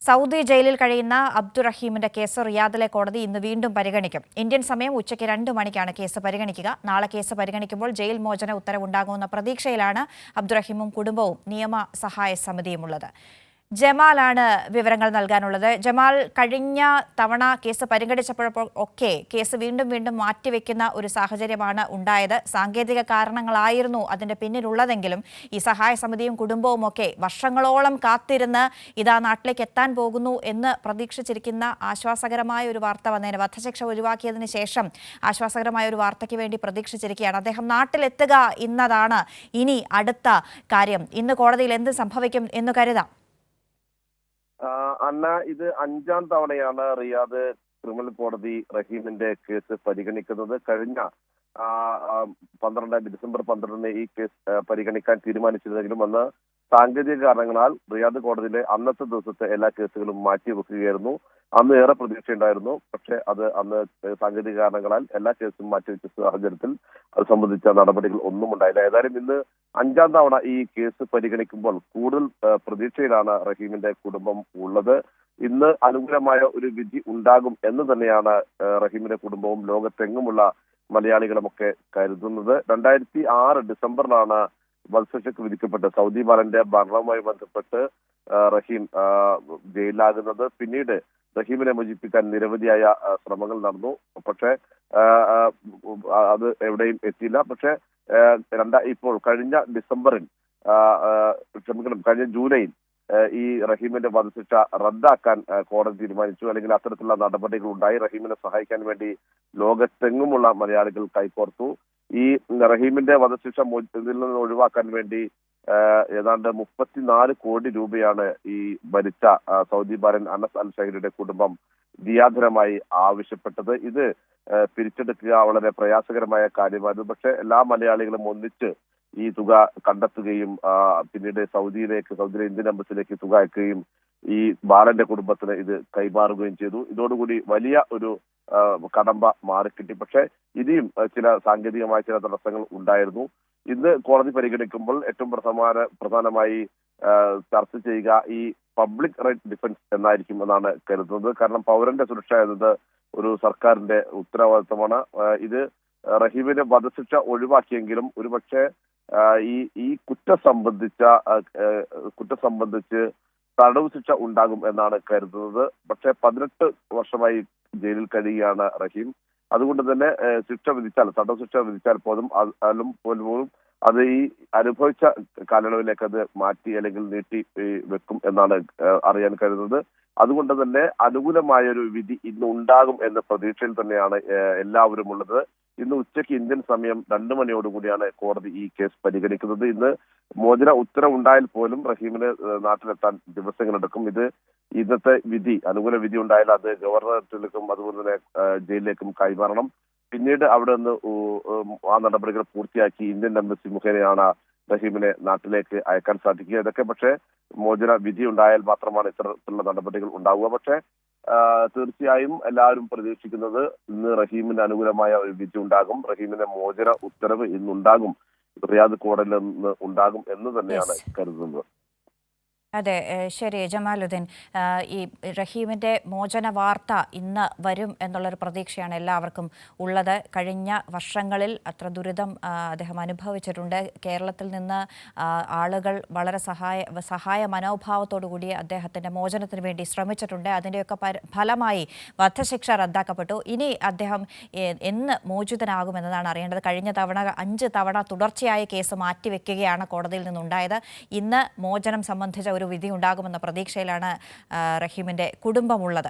Saudi ജയിലിൽ കഴിയുന്ന അബ്ദുറഹീമിന്റെ case റിയാദിലെ കോടതി ഇന്ന് വീണ്ടും പരിഗണിക്കും. ഇന്ത്യൻ സമയം ഉച്ചയ്ക്ക് 2 മണിക്കാണ് കേസ് പരിഗണിക്കുക. നാളെ കേസ് പരിഗണിക്കുമ്പോൾ ജയിൽ മോചന ഉത്തരവുണ്ടാകുമെന്ന പ്രതീക്ഷയിലാണ് അബ്ദുറഹീമും കുടുംബവും നിയമ സഹായ സമിതിയുമുള്ളത്. ജമാലാണ് വിവരങ്ങൾ നൽകാനുള്ളത്. ജമാൽ, കഴിഞ്ഞ തവണ കേസ് പരിഗണിച്ചപ്പോൾ ഒക്കെ കേസ് വീണ്ടും മാറ്റിവെക്കുന്ന ഒരു സാഹചര്യമാണ് ഉണ്ടായത്. സാങ്കേതിക കാരണങ്ങളായിരുന്നു അതിന്റെ പിന്നിലുള്ളതെങ്കിലും ഈ സഹായ സമിതിയും കുടുംബവും ഒക്കെ വർഷങ്ങളോളം കാത്തിരുന്ന് ഇതാ നാട്ടിലേക്ക് എത്താൻ പോകുന്നു എന്ന് പ്രതീക്ഷിച്ചിരിക്കുന്ന ആശ്വാസകരമായ ഒരു വാർത്ത വന്നതിന്, വധശിക്ഷ ഒഴിവാക്കിയതിന് ശേഷം ആശ്വാസകരമായ ഒരു വാർത്തയ്ക്ക് വേണ്ടി പ്രതീക്ഷിച്ചിരിക്കുകയാണ്. അദ്ദേഹം നാട്ടിലെത്തുക എന്നതാണ് ഇനി അടുത്ത കാര്യം. ഇന്ന് കോടതിയിൽ എന്ത് സംഭവിക്കും എന്ന് കരുതാം? അന്ന, ഇത് 5ാം തവണയാണ് റിയാദ് ക്രിമിനൽ കോടതി റഹീമിന്റെ കേസ് പരിഗണിക്കുന്നത്. കഴിഞ്ഞ ഡിസംബർ 12 ഈ കേസ് പരിഗണിക്കാൻ തീരുമാനിച്ചിരുന്നെങ്കിലും അന്ന് സാങ്കേതിക കാരണങ്ങളാൽ റിയാദ് കോടതിയിലെ അന്നത്തെ ദിവസത്തെ എല്ലാ കേസുകളും മാറ്റിവെക്കുകയായിരുന്നു. അന്ന് ഏറെ പ്രതീക്ഷയുണ്ടായിരുന്നു. പക്ഷെ അന്ന് സാങ്കേതിക കാരണങ്ങളാൽ എല്ലാ കേസും മാറ്റിവെച്ച സാഹചര്യത്തിൽ അത് സംബന്ധിച്ച നടപടികൾ ഒന്നും ഉണ്ടായില്ല. ഏതായാലും ഇന്ന് 5ാം തവണ ഈ കേസ് പരിഗണിക്കുമ്പോൾ കൂടുതൽ പ്രതീക്ഷയിലാണ് റഹീമിന്റെ കുടുംബം ഉള്ളത്. ഇന്ന് അനുകൂലമായ ഒരു വിധി ഉണ്ടാകും എന്ന് തന്നെയാണ് റഹീമിന്റെ കുടുംബവും ലോകത്തെങ്ങുമുള്ള മലയാളികളുമൊക്കെ കരുതുന്നത്. 2006 ഡിസംബറിലാണ് വധശിക്ഷയ്ക്ക് വിധിക്കപ്പെട്ട് സൗദി ബാലന്റെ മരണവുമായി ബന്ധപ്പെട്ട് റഹീം ജയിലിലാകുന്നത്. പിന്നീട് റഹീമിനെ മോചിപ്പിക്കാൻ നിരവധിയായ ശ്രമങ്ങൾ നടന്നു. പക്ഷേ അത് എവിടെയും എത്തിയില്ല. പക്ഷേ ഇപ്പോൾ കഴിഞ്ഞ കഴിഞ്ഞ ജൂലൈയിൽ ഈ റഹീമിന്റെ വധശിക്ഷ റദ്ദാക്കാൻ കോടതി തീരുമാനിച്ചു. അല്ലെങ്കിൽ അത്തരത്തിലുള്ള നടപടികൾ ഉണ്ടായി. റഹീമിനെ സഹായിക്കാൻ വേണ്ടി ലോകത്തെങ്ങുമുള്ള മലയാളികൾ കൈകോർത്തു. ഈ റഹീമിന്റെ വധശിക്ഷ ഇതിൽ നിന്ന് ഒഴിവാക്കാൻ വേണ്ടി ഏതാണ്ട് 34 കോടി രൂപയാണ് ഈ മരിച്ച സൗദി ബാലൻ അനസ് അൽ ഷഹീറിന്റെ കുടുംബം ദിയാധനമായി ആവശ്യപ്പെട്ടത്. ഇത് പിരിച്ചെടുക്കുക വളരെ പ്രയാസകരമായ കാര്യമായിരുന്നു. പക്ഷെ എല്ലാ മലയാളികളും ഒന്നിച്ച് ഈ തുക കണ്ടെത്തുകയും പിന്നീട് സൗദിയിലെ ഇന്ത്യൻ എംബസിയിലേക്ക് തുക അയക്കുകയും ഈ ബാലന്റെ കുടുംബത്തിന് ഇത് കൈമാറുകയും ചെയ്തു. ഇതോടുകൂടി വലിയ ഒരു കടമ്പ മാറിക്കിട്ടി. പക്ഷെ ഇനിയും ചില സാങ്കേതികമായ ചില തടസ്സങ്ങൾ ഉണ്ടായിരുന്നു. ഇന്ന് കോടതി പരിഗണിക്കുമ്പോൾ ഏറ്റവും പ്രധാനമായി ചർച്ച ചെയ്യുക ഈ പബ്ലിക് റൈറ്റ് ഡിഫൻസ് എന്നായിരിക്കും എന്നാണ് കരുതുന്നത്. കാരണം പൗരന്റെ സുരക്ഷ എന്നത് ഒരു സർക്കാരിന്റെ ഉത്തരവാദിത്തമാണ്. ഇത് റഹീമിന്റെ വധശിക്ഷ ഒഴിവാക്കിയെങ്കിലും ഒരുപക്ഷെ ഈ കുറ്റം സംബന്ധിച്ച് തടവ് ശിക്ഷ ഉണ്ടാകും എന്നാണ് കരുതുന്നത്. പക്ഷെ 18 വർഷമായി ജയിലിൽ കഴിയുകയാണ് റഹീം. അതുകൊണ്ട് തന്നെ തടവ് ശിക്ഷ വിധിച്ചാൽ പോലും അത് ഈ അനുഭവിച്ച കാലയളവിലേക്ക് അത് മാറ്റി അല്ലെങ്കിൽ നീട്ടി വെക്കും എന്നാണ് അറിയാൻ കഴിയുന്നത്. അതുകൊണ്ട് തന്നെ അനുകൂലമായ ഒരു വിധി ഇന്ന് ഉണ്ടാകും എന്ന പ്രതീക്ഷയിൽ തന്നെയാണ് എല്ലാവരും ഉള്ളത്. ഇന്ന് ഉച്ചയ്ക്ക് ഇന്ത്യൻ സമയം 2 മണിയോടുകൂടിയാണ് കോടതി ഈ കേസ് പരിഗണിക്കുന്നത്. ഇന്ന് മോചന ഉത്തരവുണ്ടായാൽ പോലും റഹീമിന് നാട്ടിലെത്താൻ ദിവസങ്ങളെടുക്കും. ഇന്നത്തെ വിധി അനുകൂല വിധി ഉണ്ടായാൽ അത് ഗവർണറേറ്റിലേക്കും അതുപോലെ തന്നെ ജയിലിലേക്കും കൈമാറണം. പിന്നീട് അവിടെ നിന്ന് ആ നടപടികൾ പൂർത്തിയാക്കി ഇന്ത്യൻ എംബസി മുഖേനയാണ് റഹീമിനെ നാട്ടിലേക്ക് അയക്കാൻ സാധിക്കുക. ഇതൊക്കെ പക്ഷേ മോചന വിധി ഉണ്ടായാൽ മാത്രമാണ് ഇത്തരത്തിലുള്ള നടപടികൾ ഉണ്ടാവുക. പക്ഷേ തീർച്ചയായും എല്ലാവരും പ്രതീക്ഷിക്കുന്നത് ഇന്ന് റഹീമിന് അനുകൂലമായ ഒരു വിധി ഉണ്ടാകും. റഹീമിന്റെ മോചന ഉത്തരവ് ഇന്നുണ്ടാകും, റിയാദ് കോടതിയിൽ നിന്ന് ഉണ്ടാകും എന്ന് തന്നെയാണ് കരുതുന്നത്. അതെ, ശരി ജമാലുദ്ദീൻ. ഈ റഹീമിൻ്റെ മോചന വാർത്ത ഇന്ന് വരും എന്നുള്ളൊരു പ്രതീക്ഷയാണ് എല്ലാവർക്കും ഉള്ളത്. കഴിഞ്ഞ വർഷങ്ങളിൽ അത്ര ദുരിതം അദ്ദേഹം അനുഭവിച്ചിട്ടുണ്ട്. കേരളത്തിൽ നിന്ന് ആളുകൾ വളരെ സഹായ മനോഭാവത്തോടു കൂടി അദ്ദേഹത്തിൻ്റെ മോചനത്തിന് വേണ്ടി ശ്രമിച്ചിട്ടുണ്ട്. അതിൻ്റെയൊക്കെ ഫലമായി വധശിക്ഷ റദ്ദാക്കപ്പെട്ടു. ഇനി അദ്ദേഹം എന്ന് മോചിതനാകുമെന്നതാണ് അറിയേണ്ടത്. കഴിഞ്ഞ തവണ 5 തവണ തുടർച്ചയായ കേസ് മാറ്റിവെക്കുകയാണ് കോടതിയിൽ നിന്നുണ്ടായത്. ഇന്ന് മോചനം സംബന്ധിച്ച ഒരു വിധി ഉണ്ടാകുമെന്ന പ്രതീക്ഷയിലാണ് റഹീമിൻ്റെ കുടുംബമുള്ളത്.